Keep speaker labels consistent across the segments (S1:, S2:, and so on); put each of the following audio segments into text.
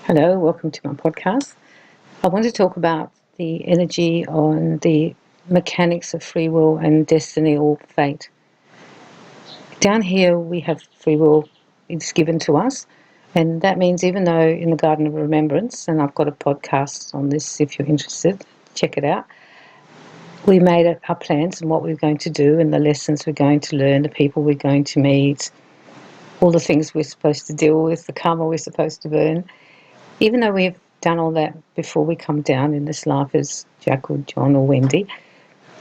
S1: Hello, welcome to my podcast. I want to talk about the energy on the mechanics of free will and destiny or fate. Down here, we have free will, it's given to us, and that means even though in the Garden of Remembrance, and I've got a podcast on this if you're interested, check it out. We made our plans and what we're going to do, and the lessons we're going to learn, the people we're going to meet, all the things we're supposed to deal with, the karma we're supposed to burn. Even though we've done all that before we come down in this life as Jack or John or Wendy,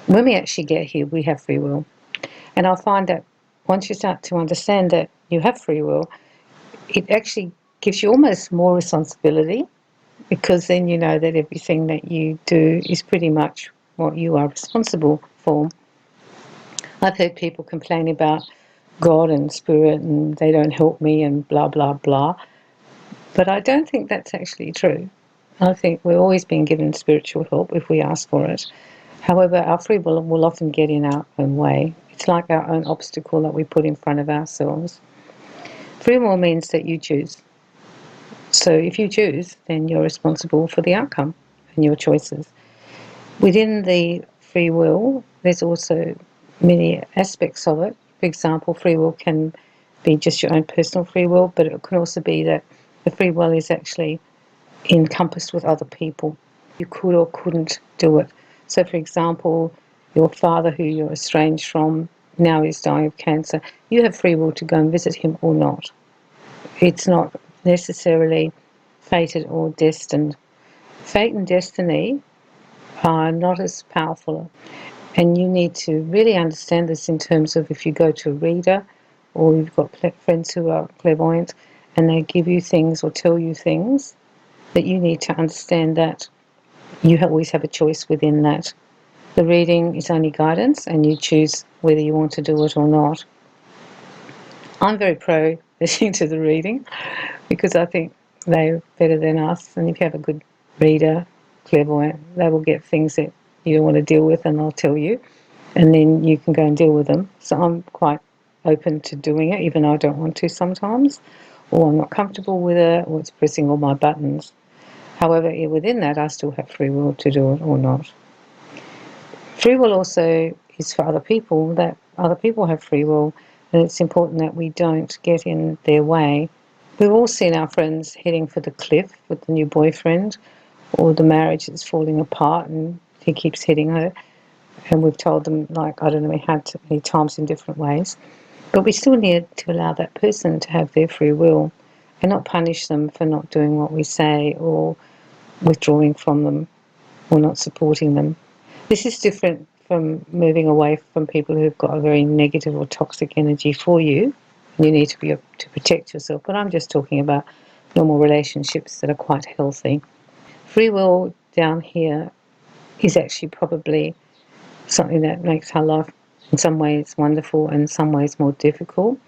S1: when we actually get here, we have free will. And I find that once you start to understand that you have free will, it actually gives you almost more responsibility, because then you know that everything that you do is pretty much what you are responsible for. I've heard people complain about God and spirit and they don't help me and blah, blah, blah. But I don't think that's actually true. I think we're always being given spiritual help if we ask for it. However, our free will often get in our own way. It's like our own obstacle that we put in front of ourselves. Free will means that you choose. So if you choose, then you're responsible for the outcome and your choices. Within the free will, there's also many aspects of it. For example, free will can be just your own personal free will, but it can also be that the free will is actually encompassed with other people. You could or couldn't do it. So, for example, your father, who you're estranged from, now is dying of cancer. You have free will to go and visit him or not. It's not necessarily fated or destined. Fate and destiny are not as powerful. And you need to really understand this in terms of if you go to a reader or you've got friends who are clairvoyant and they give you things or tell you things, that you need to understand that you always have a choice within that. The reading is only guidance and you choose whether you want to do it or not. I'm very pro listening to the reading because I think they're better than us, and if you have a good reader, clairvoyant, they will get things that you don't want to deal with and they'll tell you, and then you can go and deal with them. So I'm quite open to doing it, even though I don't want to sometimes, or I'm not comfortable with it, or it's pressing all my buttons. However, within that, I still have free will to do it or not. Free will also is for other people, that other people have free will, and it's important that we don't get in their way. We've all seen our friends heading for the cliff with the new boyfriend, or the marriage that's falling apart and he keeps hitting her, and we've told them, like, I don't know how many times in different ways. But we still need to allow that person to have their free will and not punish them for not doing what we say or withdrawing from them or not supporting them. This is different from moving away from people who've got a very negative or toxic energy for you. You need to be able to protect yourself. But I'm just talking about normal relationships that are quite healthy. Free will down here is actually probably something that makes our life in some ways wonderful and in some ways more difficult.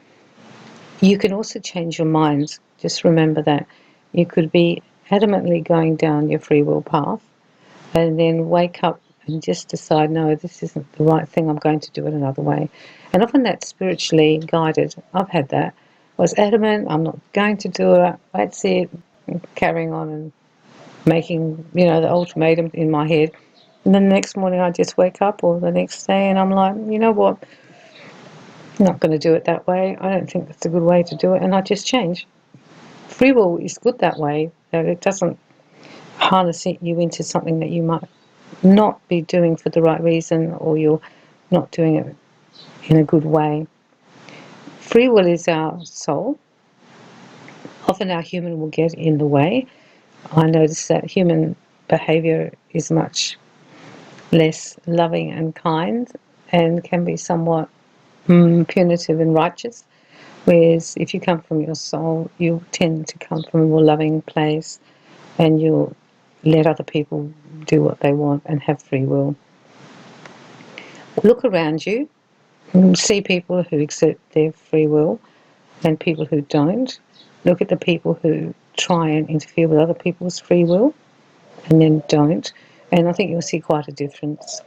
S1: You can also change your mind. Just remember that you could be adamantly going down your free will path and then wake up and just decide, no, this isn't the right thing, I'm going to do it another way. And often that's spiritually guided. I've had that. I was adamant, I'm not going to do it, that's it, carrying on and making, the ultimatum in my head. And then the next morning I just wake up, or the next day, and I'm like, you know what, I'm not going to do it that way. I don't think that's a good way to do it, and I just change. Free will is good that way, that it doesn't harness you into something that you might not be doing for the right reason, or you're not doing it in a good way. Free will is our soul. Often our human will get in the way. I notice that human behaviour is much less loving and kind and can be somewhat punitive and righteous, whereas if you come from your soul, you tend to come from a more loving place and you'll let other people do what they want and have free will. Look around you and see people who exert their free will and people who don't. Look at the people who try and interfere with other people's free will and then don't. And I think you'll see quite a difference.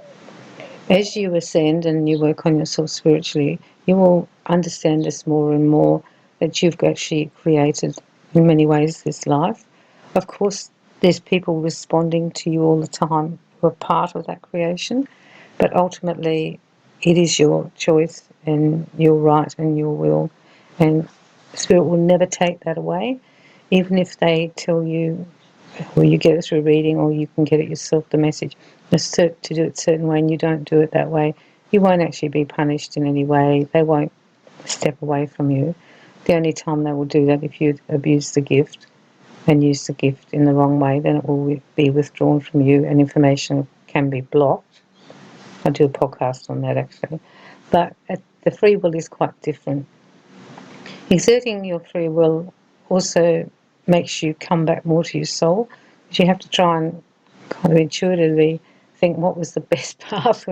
S1: As you ascend and you work on yourself spiritually, you will understand this more and more, that you've actually created, in many ways, this life. Of course, there's people responding to you all the time who are part of that creation, but ultimately it is your choice and your right and your will, and Spirit will never take that away, even if they tell you, or you get it through reading, or you can get it yourself, the message, to do it a certain way, and you don't do it that way. You won't actually be punished in any way. They won't step away from you. The only time they will do that if you abuse the gift and use the gift in the wrong way, then it will be withdrawn from you and information can be blocked. I do a podcast on that actually. But the free will is quite different. Exerting your free will also makes you come back more to your soul, because you have to try and kind of intuitively think what was the best path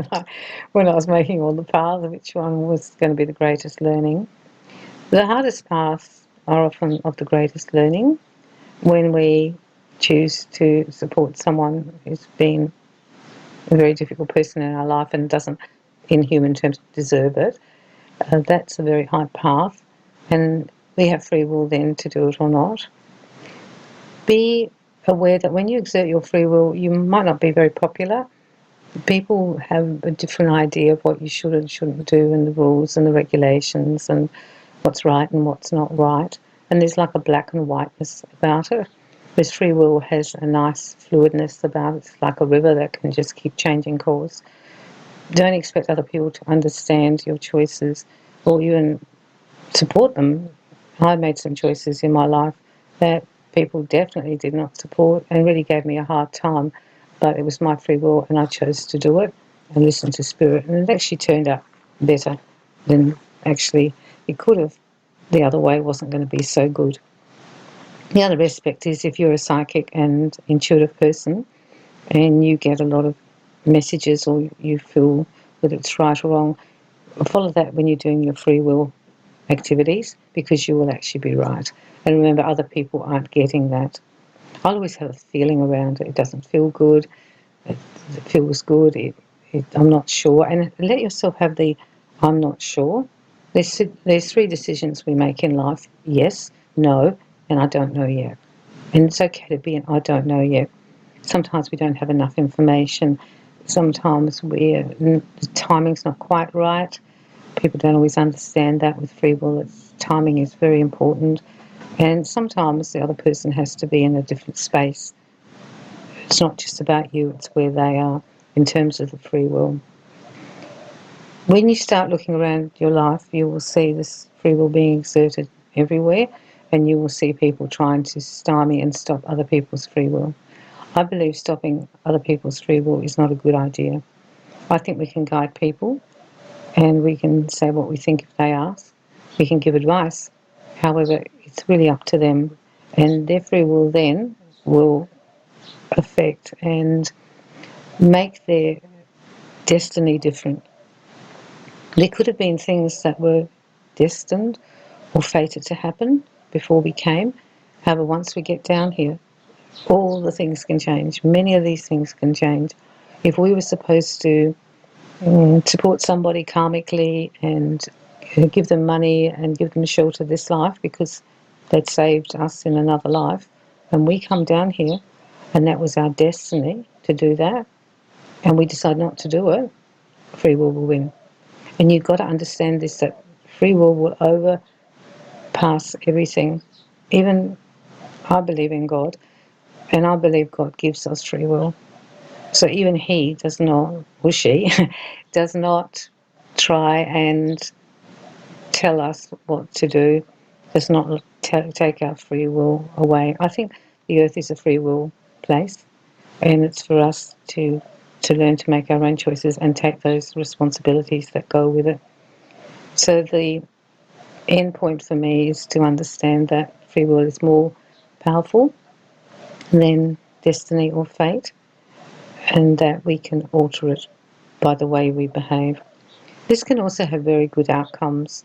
S1: when I was making all the paths, which one was going to be the greatest learning. The hardest paths are often of the greatest learning, when we choose to support someone who's been a very difficult person in our life and doesn't, in human terms, deserve it. That's a very hard path, and we have free will then to do it or not. Be aware that when you exert your free will, you might not be very popular. People have a different idea of what you should and shouldn't do, and the rules and the regulations and what's right and what's not right. And there's like a black and whiteness about it. Whereas free will has a nice fluidness about it. It's like a river that can just keep changing course. Don't expect other people to understand your choices or even support them. I made some choices in my life that people definitely did not support and really gave me a hard time, but it was my free will and I chose to do it and listen to Spirit, and it actually turned out better than actually it could have. The other way wasn't going to be so good. The other aspect is, if you're a psychic and intuitive person and you get a lot of messages or you feel whether it's right or wrong, follow that when you're doing your free will activities, because you will actually be right. And remember, other people aren't getting that. I'll always have a feeling around it. It doesn't feel good. It feels good. I'm not sure. And let yourself have the I'm not sure. There's three decisions we make in life: yes, no, and I don't know yet. And it's okay to be an I don't know yet. Sometimes we don't have enough information. Sometimes the timing's not quite right. People don't always understand that with free will. Timing is very important. And sometimes the other person has to be in a different space. It's not just about you, it's where they are in terms of the free will. When you start looking around your life, you will see this free will being exerted everywhere, and you will see people trying to stymie and stop other people's free will. I believe stopping other people's free will is not a good idea. I think we can guide people and we can say what we think if they ask. We can give advice. However, it's really up to them, and their free will then will affect and make their destiny different. There could have been things that were destined or fated to happen before we came. However, once we get down here, all the things can change. Many of these things can change. If we were supposed to support somebody karmically and give them money and give them shelter this life because they'd saved us in another life, and we come down here and that was our destiny to do that, and we decide not to do it, free will win. And you've got to understand this, that free will overpass everything. Even I believe in God, and I believe God gives us free will. So even he does not, or she, does not try and tell us what to do, does not take our free will away. I think the earth is a free will place, and it's for us to learn to make our own choices and take those responsibilities that go with it. So the end point for me is to understand that free will is more powerful than destiny or fate, and that we can alter it by the way we behave. This can also have very good outcomes.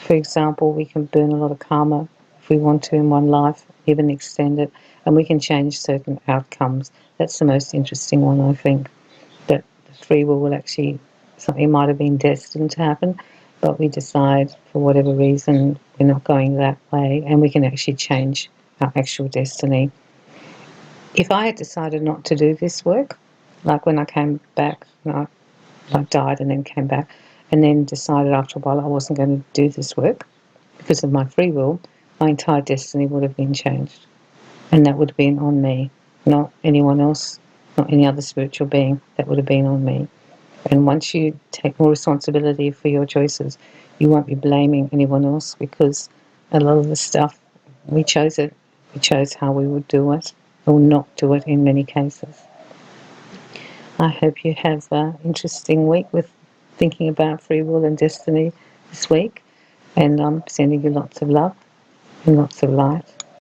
S1: For example, we can burn a lot of karma if we want to in one life, even extend it, and we can change certain outcomes. That's the most interesting one, I think, that free will actually, something might have been destined to happen, but we decide for whatever reason we're not going that way, and we can actually change our actual destiny. If I had decided not to do this work, like when I came back, I died and then came back, and then decided after a while I wasn't going to do this work because of my free will, my entire destiny would have been changed. And that would have been on me, not anyone else, not any other spiritual being. That would have been on me. And once you take more responsibility for your choices, you won't be blaming anyone else, because a lot of the stuff, we chose it. We chose how we would do it or not do it in many cases. I hope you have an interesting week with thinking about free will and destiny this week. And I'm sending you lots of love and lots of light.